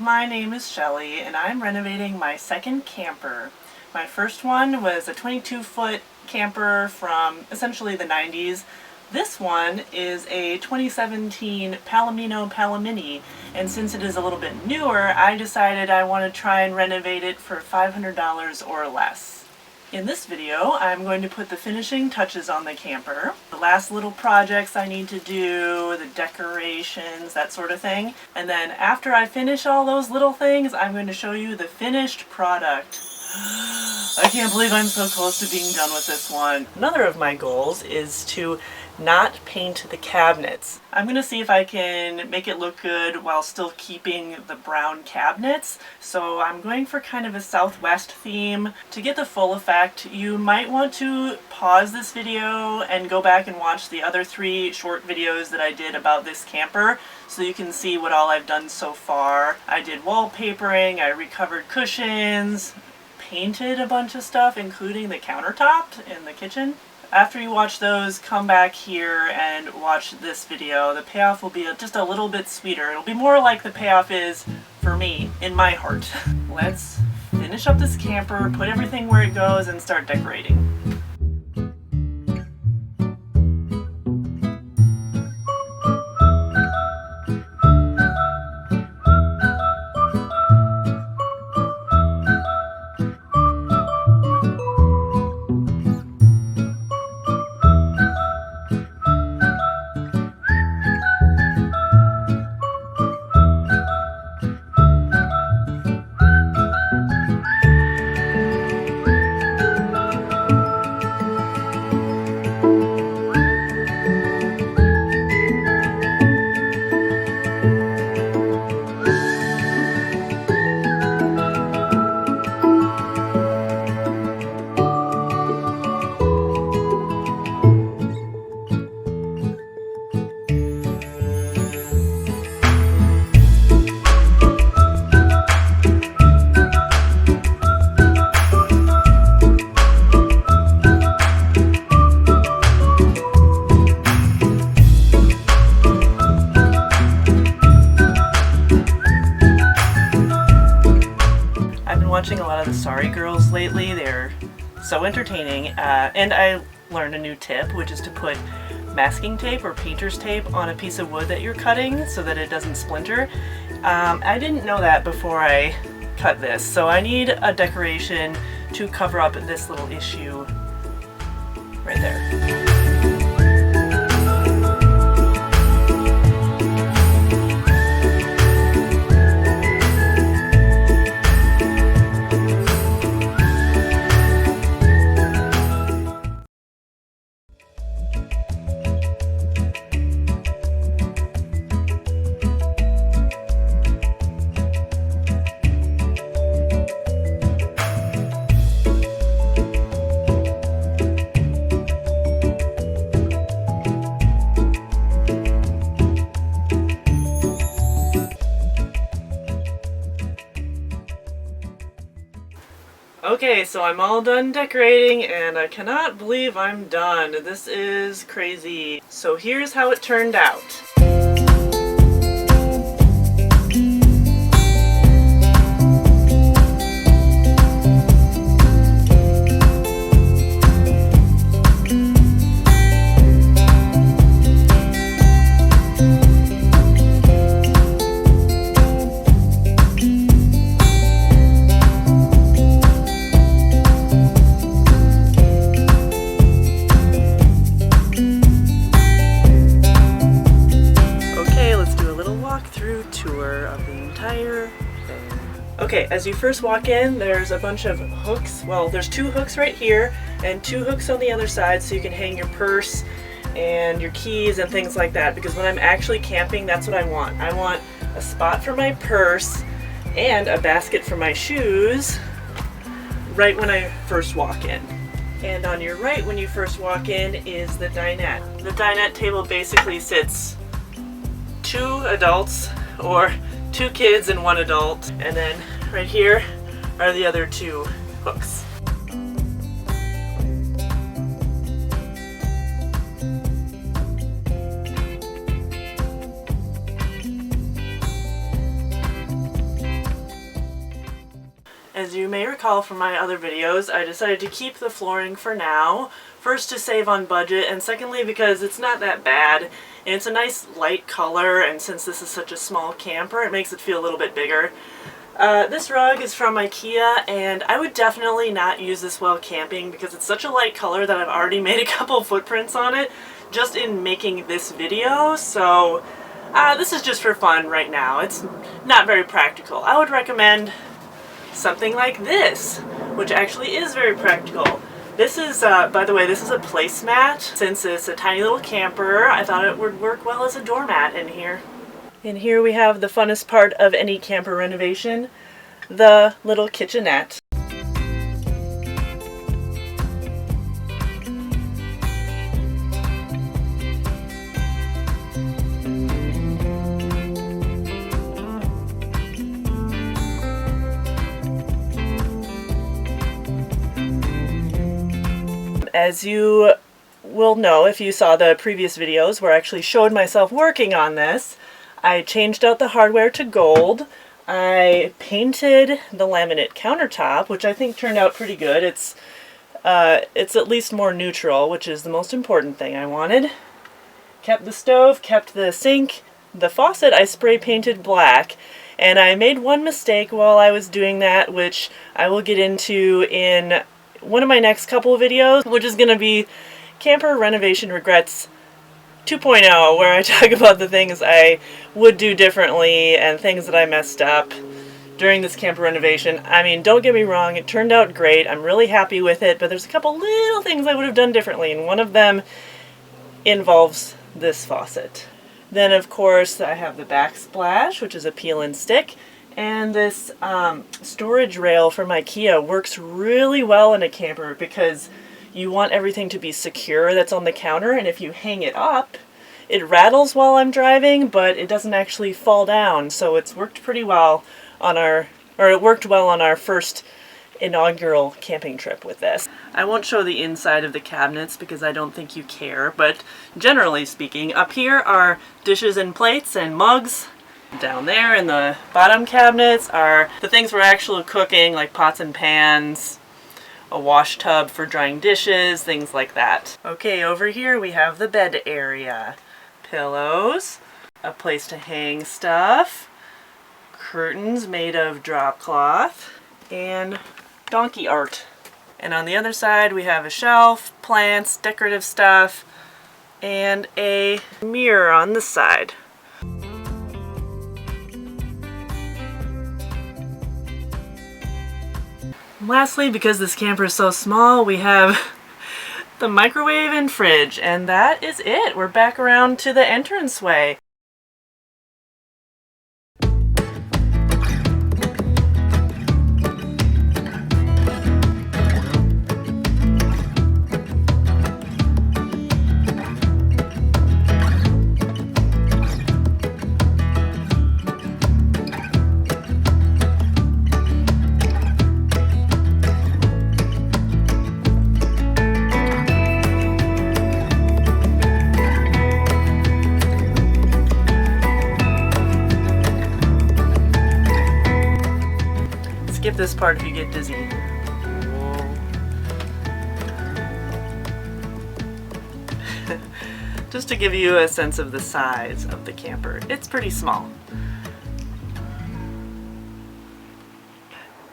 My name is Shelly and I'm renovating my second camper. My first one was a 22-foot camper from essentially the 90s. This one is a 2017 Palomino Palomini, and since it is a little bit newer, I decided I want to try and renovate it for $500 or less. In this video, I'm going to put the finishing touches on the camper, the last little projects I need to do, the decorations, that sort of thing. And then after I finish all those little things, I'm going to show you the finished product. I can't believe I'm so close to being done with this one. Another of my goals is to not paint the cabinets. I'm going to see if I can make it look good while still keeping the brown cabinets. So I'm going for kind of a Southwest theme. To get the full effect, you might want to pause this video and go back and watch the other 3 short videos that I did about this camper so you can see what all I've done so far. I did wallpapering, I recovered cushions, painted a bunch of stuff, including the countertop in the kitchen. After you watch those, come back here and watch this video. The payoff will be just a little bit sweeter. It'll be more like the payoff is for me, in my heart. Let's finish up this camper, put everything where it goes, and start decorating. Watching a lot of the Sorry Girls lately. They're so entertaining, and I learned a new tip, which is to put masking tape or painter's tape on a piece of wood that you're cutting so that it doesn't splinter. I didn't know that before I cut this, so I need a decoration to cover up this little issue right there. Okay, so I'm all done decorating and I cannot believe I'm done. This is crazy. So here's how it turned out. Okay, as you first walk in, there's a bunch of hooks. Well, there's 2 hooks right here and 2 hooks on the other side so you can hang your purse and your keys and things like that, because when I'm actually camping, that's what I want. I want a spot for my purse and a basket for my shoes right when I first walk in. And on your right when you first walk in is the dinette. The dinette table basically sits 2 adults or 2 kids and 1 adult, and then right here are the other 2 hooks. As you may recall from my other videos, I decided to keep the flooring for now. First to save on budget, and secondly because it's not that bad. And it's a nice light color, and since this is such a small camper, it makes it feel a little bit bigger. This rug is from IKEA, and I would definitely not use this while camping because it's such a light color that I've already made a couple footprints on it just in making this video, so this is just for fun right now. It's not very practical. I would recommend something like this, which actually is very practical. This is, by the way, this is a placemat. Since it's a tiny little camper, I thought it would work well as a doormat in here. In here we have the funnest part of any camper renovation, the little kitchenette. As you will know if you saw the previous videos where I actually showed myself working on this, I changed out the hardware to gold. I painted the laminate countertop, which I think turned out pretty good. It's at least more neutral, which is the most important thing I wanted. Kept the stove, kept the sink. The faucet I spray painted black, and I made one mistake while I was doing that, which I will get into in one of my next couple of videos, which is going to be Camper Renovation Regrets 2.0, where I talk about the things I would do differently and things that I messed up during this camper renovation. I mean, don't get me wrong, it turned out great. I'm really happy with it, but there's a couple little things I would have done differently, and one of them involves this faucet. Then, of course, I have the backsplash, which is a peel and stick. And this storage rail from IKEA works really well in a camper because you want everything to be secure that's on the counter, and if you hang it up, it rattles while I'm driving, but it doesn't actually fall down. So it's worked pretty well on it worked well on our first inaugural camping trip with this. I won't show the inside of the cabinets because I don't think you care, but generally speaking, up here are dishes and plates and mugs. Down there in the bottom cabinets are the things we're actually cooking, like pots and pans, a wash tub for drying dishes, things like that. Okay, over here we have the bed area. Pillows, a place to hang stuff, curtains made of drop cloth, and donkey art. And on the other side we have a shelf, plants, decorative stuff, and a mirror on this side. Lastly, because this camper is so small, we have the microwave and fridge, and that is it. We're back around to the entranceway. Skip this part if you get dizzy. Just to give you a sense of the size of the camper. It's pretty small.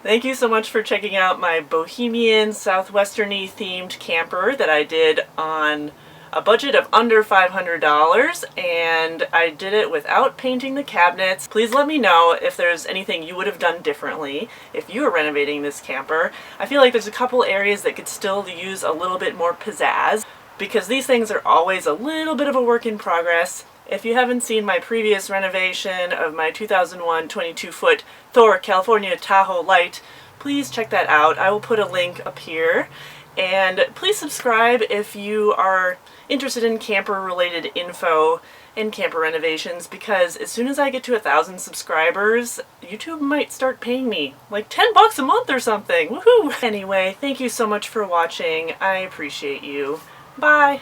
Thank you so much for checking out my bohemian southwestern-y themed camper that I did on a budget of under $500, and I did it without painting the cabinets. Please let me know if there's anything you would have done differently if you were renovating this camper. I feel like there's a couple areas that could still use a little bit more pizzazz, because these things are always a little bit of a work in progress. If you haven't seen my previous renovation of my 2001 22-foot Thor California Tahoe Lite, please check that out. I will put a link up here. And please subscribe if you are interested in camper-related info and camper renovations, because as soon as I get to 1,000 subscribers, YouTube might start paying me like $10 a month or something. Woohoo! Anyway, thank you so much for watching. I appreciate you. Bye!